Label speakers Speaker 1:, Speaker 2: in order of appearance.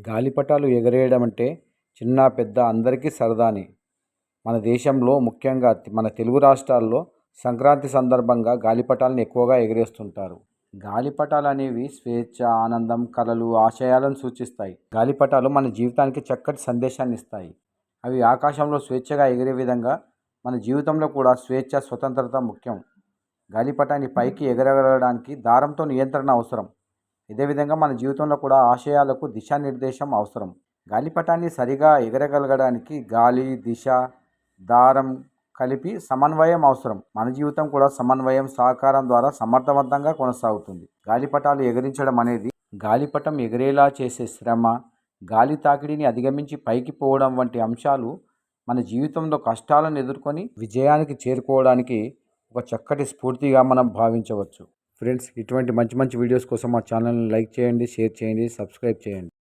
Speaker 1: గాలిపటాలు ఎగరేయడం అంటే చిన్న పెద్ద అందరికీ సరదానే. మన దేశంలో ముఖ్యంగా మన తెలుగు రాష్ట్రాల్లో సంక్రాంతి సందర్భంగా గాలిపటాలను ఎక్కువగా ఎగరేస్తుంటారు. గాలిపటాలు అనేవి స్వేచ్ఛ, ఆనందం, కలలు, ఆశయాలను సూచిస్తాయి. గాలిపటాలు మన జీవితానికి చక్కటి సందేశాన్ని ఇస్తాయి. అవి ఆకాశంలో స్వేచ్ఛగా ఎగిరే విధంగా మన జీవితంలో కూడా స్వేచ్ఛ, స్వతంత్రత ముఖ్యం. గాలిపటాన్ని పైకి ఎగరగలడానికి దారంతో నియంత్రణ అవసరం. ఇదే విధంగా మన జీవితంలో కూడా ఆశయాలకు దిశానిర్దేశం అవసరం. గాలిపటాన్ని సరిగా ఎగరగలగడానికి గాలి, దిశ, దారం కలిపి సమన్వయం అవసరం. మన జీవితం కూడా సమన్వయం, సహకారం ద్వారా సమర్థవంతంగా కొనసాగుతుంది. గాలిపటాలు ఎగరించడం అనేది గాలిపటం ఎగిరేలా చేసే శ్రమ, గాలి తాకిడిని అధిగమించి పైకి పోవడం వంటి అంశాలు మన జీవితంలో కష్టాలను ఎదుర్కొని విజయానికి చేరుకోవడానికి ఒక చక్కటి స్ఫూర్తిగా మనం భావించవచ్చు. ఫ్రెండ్స్, ఇటువంటి మంచి మంచి వీడియోస్ కోసం మా ఛానల్ని లైక్ చేయండి, షేర్ చేయండి, సబ్స్క్రైబ్ చేయండి.